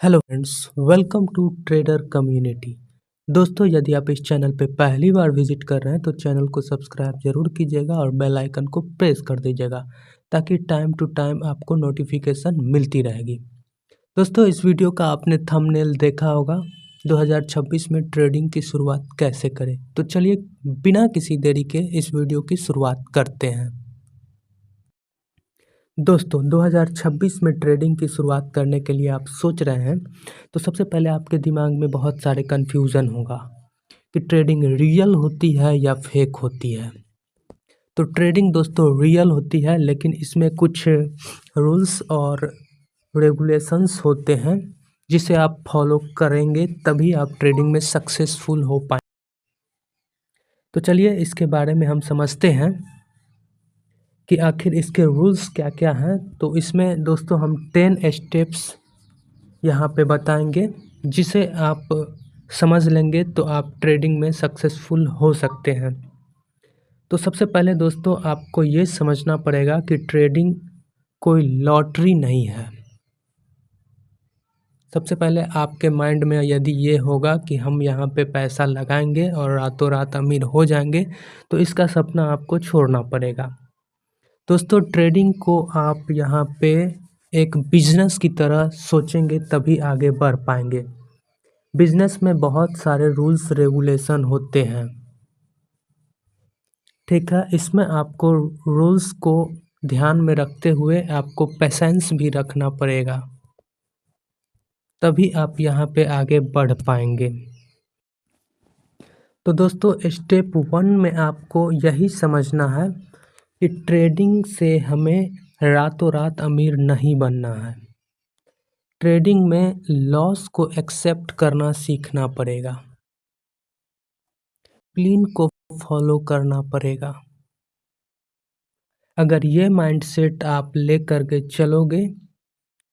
Hello friends, welcome to trader community. दोस्तों, यदि आप इस चैनल पे पहली बार विजिट कर रहे हैं तो चैनल को सब्सक्राइब जरूर कीजिएगा और बेल आइकन को प्रेस कर दीजिएगा ताकि टाइम टू टाइम आपको नोटिफिकेशन मिलती रहेगी। दोस्तों, इस वीडियो का आपने थंबनेल देखा होगा, 2026 में ट्रेडिंग की शुरुआत कैसे करें। तो चलिए बिना किसी देरी के इस वीडियो की शुरुआत करते हैं। दोस्तों, 2026 में ट्रेडिंग की शुरुआत करने के लिए आप सोच रहे हैं तो सबसे पहले आपके दिमाग में बहुत सारे कन्फ्यूज़न होगा कि ट्रेडिंग रियल होती है या फेक होती है। तो ट्रेडिंग दोस्तों रियल होती है, लेकिन इसमें कुछ रूल्स और रेगुलेशंस होते हैं जिसे आप फॉलो करेंगे तभी आप ट्रेडिंग में सक्सेसफुल हो पाएंगे। तो चलिए इसके बारे में हम समझते हैं कि आखिर इसके रूल्स क्या क्या हैं। तो इसमें दोस्तों हम 10 स्टेप्स यहाँ पे बताएंगे, जिसे आप समझ लेंगे तो आप ट्रेडिंग में सक्सेसफुल हो सकते हैं। तो सबसे पहले दोस्तों आपको ये समझना पड़ेगा कि ट्रेडिंग कोई लॉटरी नहीं है। सबसे पहले आपके माइंड में यदि ये होगा कि हम यहाँ पे पैसा लगाएंगे और रातों रात अमीर हो जाएंगे, तो इसका सपना आपको छोड़ना पड़ेगा। दोस्तों, ट्रेडिंग को आप यहाँ पे एक बिजनेस की तरह सोचेंगे तभी आगे बढ़ पाएंगे। बिजनेस में बहुत सारे रूल्स रेगुलेशन होते हैं, ठीक है। इसमें आपको रूल्स को ध्यान में रखते हुए आपको पेशेंस भी रखना पड़ेगा, तभी आप यहाँ पे आगे बढ़ पाएंगे। तो दोस्तों, स्टेप 1 में आपको यही समझना है कि ट्रेडिंग से हमें रातों रात अमीर नहीं बनना है। ट्रेडिंग में लॉस को एक्सेप्ट करना सीखना पड़ेगा, प्लान को फॉलो करना पड़ेगा। अगर ये माइंडसेट आप लेकर के चलोगे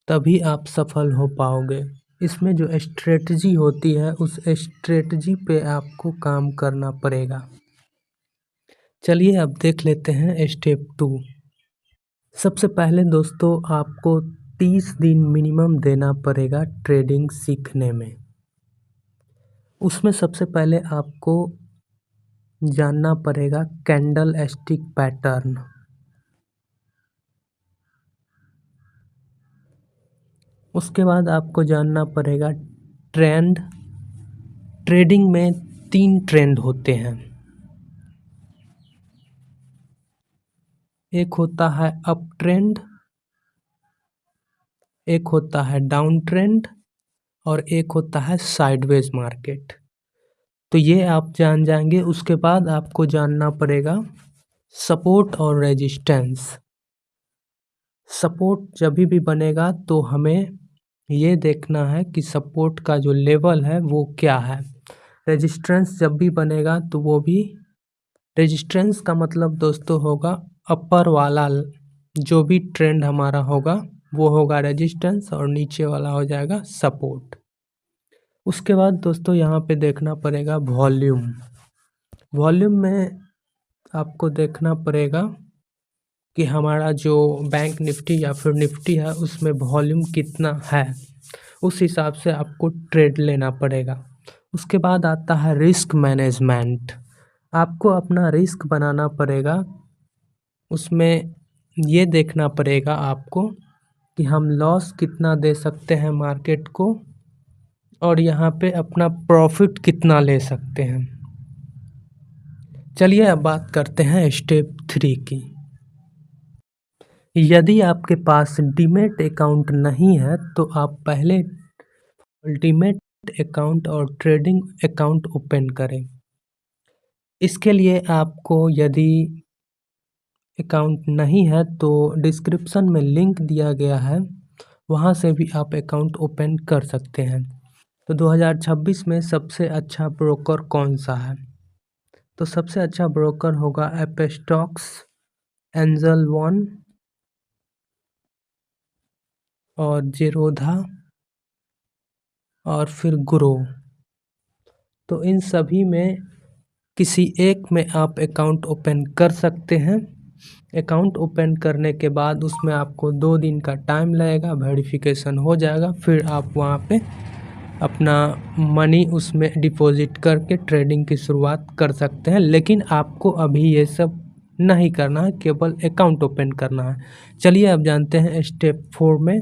तभी आप सफल हो पाओगे। इसमें जो स्ट्रेटजी होती है उस स्ट्रेटजी पे आपको काम करना पड़ेगा। चलिए अब देख लेते हैं स्टेप 2। सबसे पहले दोस्तों आपको 30 दिन मिनिमम देना पड़ेगा ट्रेडिंग सीखने में। उसमें सबसे पहले आपको जानना पड़ेगा कैंडल स्टिक पैटर्न। उसके बाद आपको जानना पड़ेगा ट्रेंड। ट्रेडिंग में 3 ट्रेंड होते हैं, एक होता है अप ट्रेंड, एक होता है डाउन ट्रेंड और एक होता है साइडवेज मार्केट। तो ये आप जान जाएंगे। उसके बाद आपको जानना पड़ेगा सपोर्ट और रेजिस्टेंस। सपोर्ट जब भी बनेगा तो हमें ये देखना है कि सपोर्ट का जो लेवल है वो क्या है। रेजिस्टेंस जब भी बनेगा तो वो भी, रेजिस्टेंस का मतलब दोस्तों होगा अपर वाला जो भी ट्रेंड हमारा होगा वो होगा रेजिस्टेंस और नीचे वाला हो जाएगा सपोर्ट। उसके बाद दोस्तों यहाँ पे देखना पड़ेगा वॉल्यूम। वॉल्यूम में आपको देखना पड़ेगा कि हमारा जो बैंक निफ्टी या फिर निफ्टी है उसमें वॉल्यूम कितना है, उस हिसाब से आपको ट्रेड लेना पड़ेगा। उसके बाद आता है रिस्क मैनेजमेंट। आपको अपना रिस्क बनाना पड़ेगा। उसमें ये देखना पड़ेगा आपको कि हम लॉस कितना दे सकते हैं मार्केट को और यहाँ पे अपना प्रॉफिट कितना ले सकते हैं। चलिए अब बात करते हैं स्टेप 3 की। यदि आपके पास डीमैट अकाउंट नहीं है तो आप पहले डीमैट अकाउंट और ट्रेडिंग अकाउंट ओपन करें। इसके लिए आपको यदि अकाउंट नहीं है तो डिस्क्रिप्शन में लिंक दिया गया है, वहाँ से भी आप अकाउंट ओपन कर सकते हैं। तो 2026 में सबसे अच्छा ब्रोकर कौन सा है? तो सबसे अच्छा ब्रोकर होगा एपेस्टॉक्स, एंजल वन और जेरोधा और फिर ग्रो। तो इन सभी में किसी एक में आप अकाउंट ओपन कर सकते हैं। अकाउंट ओपन करने के बाद उसमें आपको 2 दिन का टाइम लगेगा, वेरिफिकेशन हो जाएगा, फिर आप वहाँ पे अपना मनी उसमें डिपॉजिट करके ट्रेडिंग की शुरुआत कर सकते हैं। लेकिन आपको अभी ये सब नहीं करना है, केवल अकाउंट ओपन करना है। चलिए अब जानते हैं स्टेप 4 में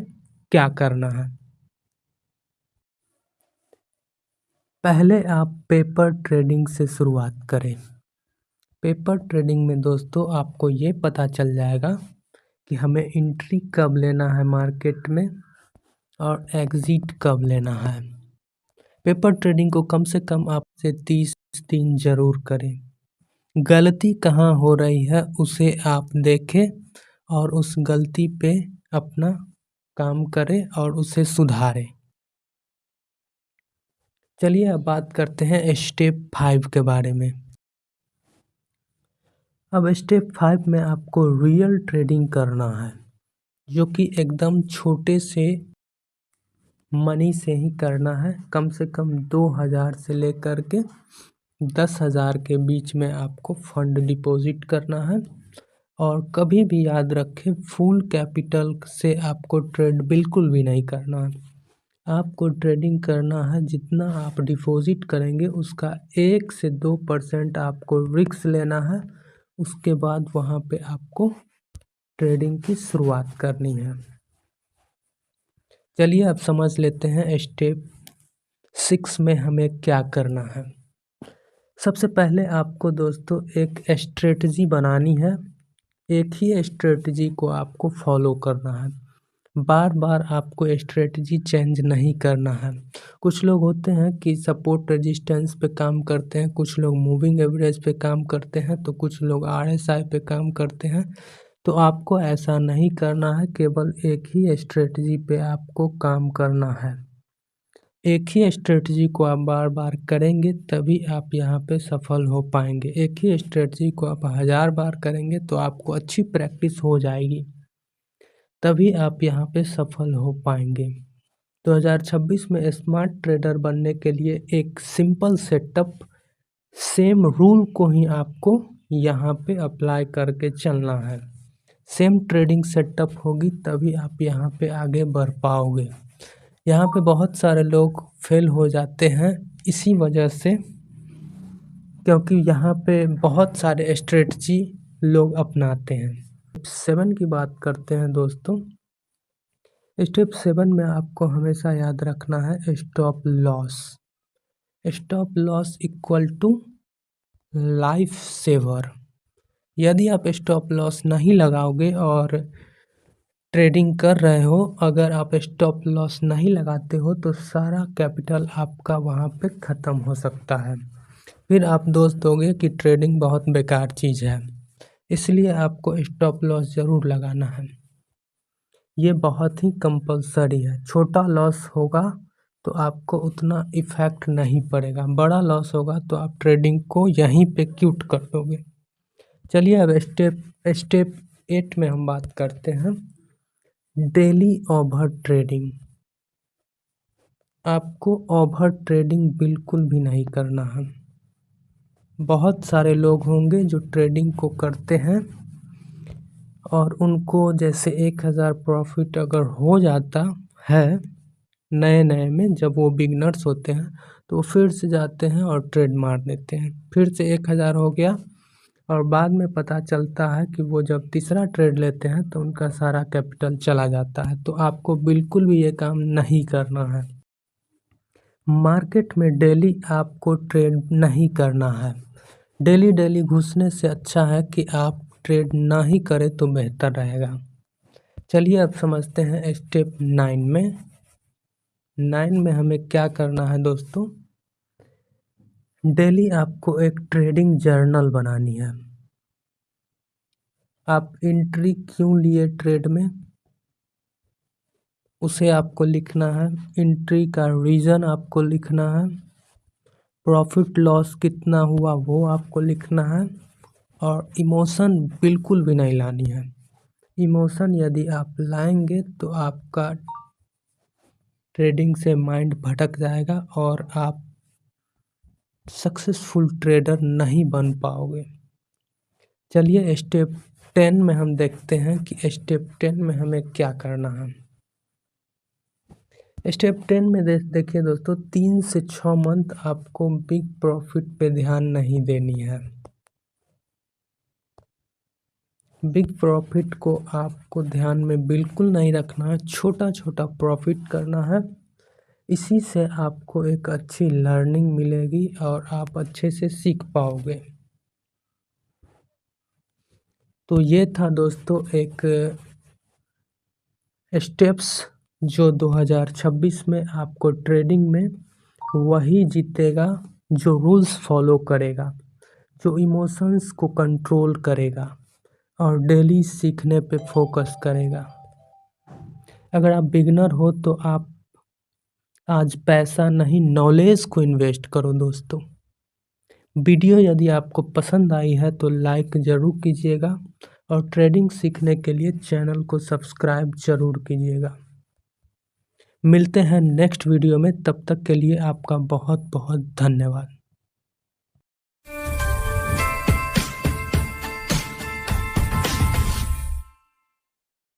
क्या करना है। पहले आप पेपर ट्रेडिंग से शुरुआत करें। पेपर ट्रेडिंग में दोस्तों आपको ये पता चल जाएगा कि हमें एंट्री कब लेना है मार्केट में और एग्ज़िट कब लेना है। पेपर ट्रेडिंग को कम से कम आपसे 30 दिन ज़रूर करें। गलती कहाँ हो रही है उसे आप देखें और उस गलती पे अपना काम करें और उसे सुधारें। चलिए अब बात करते हैं स्टेप 5 के बारे में। अब स्टेप 5 में आपको रियल ट्रेडिंग करना है, जो कि एकदम छोटे से मनी से ही करना है। कम से कम 2000 से लेकर के 10,000 के बीच में आपको फंड डिपॉजिट करना है। और कभी भी याद रखें, फुल कैपिटल से आपको ट्रेड बिल्कुल भी नहीं करना है। आपको ट्रेडिंग करना है, जितना आप डिपॉजिट करेंगे उसका 1 से 2% आपको रिस्क लेना है। उसके बाद वहाँ पे आपको ट्रेडिंग की शुरुआत करनी है। चलिए अब समझ लेते हैं स्टेप 6 में हमें क्या करना है। सबसे पहले आपको दोस्तों एक स्ट्रेटजी बनानी है। एक ही स्ट्रेटजी को आपको फॉलो करना है। बार बार आपको स्ट्रेटजी चेंज नहीं करना है। कुछ लोग होते हैं कि सपोर्ट रेजिस्टेंस पे काम करते हैं, कुछ लोग मूविंग एवरेज पे काम करते हैं, तो कुछ लोग RSI पे काम करते हैं। तो आपको ऐसा नहीं करना है, केवल एक ही स्ट्रेटजी पे आपको काम करना है। एक ही स्ट्रेटजी को आप बार बार करेंगे तभी आप यहाँ पे सफल हो पाएंगे। एक ही स्ट्रेटजी को आप 1000 बार करेंगे तो आपको अच्छी प्रैक्टिस हो जाएगी, तभी आप यहाँ पे सफल हो पाएंगे। 2026 में स्मार्ट ट्रेडर बनने के लिए एक सिंपल सेटअप, सेम रूल को ही आपको यहाँ पे अप्लाई करके चलना है। सेम ट्रेडिंग सेटअप होगी तभी आप यहाँ पे आगे बढ़ पाओगे। यहाँ पे बहुत सारे लोग फेल हो जाते हैं इसी वजह से, क्योंकि यहाँ पे बहुत सारे स्ट्रेटजी लोग अपनाते हैं। 7 की बात करते हैं दोस्तों। स्टेप 7 में आपको हमेशा याद रखना है stop loss. Stop loss equal to life saver. यदि आप स्टॉप लॉस नहीं लगाओगे और ट्रेडिंग कर रहे हो, अगर आप स्टॉप लॉस नहीं लगाते हो तो सारा कैपिटल आपका वहाँ पे ख़त्म हो सकता है। फिर आप दोस्त दोगे कि ट्रेडिंग बहुत बेकार चीज़ है। इसलिए आपको स्टॉप लॉस ज़रूर लगाना है। ये बहुत ही कंपलसरी है। छोटा लॉस होगा तो आपको उतना इफ़ेक्ट नहीं पड़ेगा, बड़ा लॉस होगा तो आप ट्रेडिंग को यहीं पे क्विट कर दोगे। चलिए अब स्टेप 8 में हम बात करते हैं डेली ओवर ट्रेडिंग। आपको ओवर ट्रेडिंग बिल्कुल भी नहीं करना है। बहुत सारे लोग होंगे जो ट्रेडिंग को करते हैं और उनको जैसे 1000 प्रॉफिट अगर हो जाता है नए नए में, जब वो बिगनर्स होते हैं तो वो फिर से जाते हैं और ट्रेड मार देते हैं। फिर से 1000 हो गया और बाद में पता चलता है कि वो जब तीसरा ट्रेड लेते हैं तो उनका सारा कैपिटल चला जाता है। तो आपको बिल्कुल भी ये काम नहीं करना है। मार्केट में डेली आपको ट्रेड नहीं करना है। डेली डेली घुसने से अच्छा है कि आप ट्रेड ना ही करें तो बेहतर रहेगा। चलिए अब समझते हैं स्टेप 9 में। 9 में हमें क्या करना है दोस्तों। डेली आपको एक ट्रेडिंग जर्नल बनानी है। आप एंट्री क्यों लिए ट्रेड में उसे आपको लिखना है। एंट्री का रीज़न आपको लिखना है। प्रॉफिट लॉस कितना हुआ वो आपको लिखना है। और इमोशन बिल्कुल भी नहीं लानी है। इमोशन यदि आप लाएंगे तो आपका ट्रेडिंग से माइंड भटक जाएगा और आप सक्सेसफुल ट्रेडर नहीं बन पाओगे। चलिए स्टेप 10 में हम देखते हैं कि स्टेप 10 में हमें क्या करना है। स्टेप 10 में देखिए दोस्तों, 3 से 6 मंथ आपको बिग प्रॉफिट पे ध्यान नहीं देनी है। बिग प्रॉफिट को आपको ध्यान में बिल्कुल नहीं रखना है, छोटा छोटा प्रॉफिट करना है। इसी से आपको एक अच्छी लर्निंग मिलेगी और आप अच्छे से सीख पाओगे। तो ये था दोस्तों एक स्टेप्स जो 2026 में आपको ट्रेडिंग में वही जीतेगा जो रूल्स फॉलो करेगा, जो इमोशंस को कंट्रोल करेगा और डेली सीखने पे फोकस करेगा। अगर आप बिगिनर हो तो आप आज पैसा नहीं, नॉलेज को इन्वेस्ट करो दोस्तों। वीडियो यदि आपको पसंद आई है तो लाइक ज़रूर कीजिएगा और ट्रेडिंग सीखने के लिए चैनल को सब्सक्राइब ज़रूर कीजिएगा। मिलते हैं नेक्स्ट वीडियो में, तब तक के लिए आपका बहुत बहुत धन्यवाद।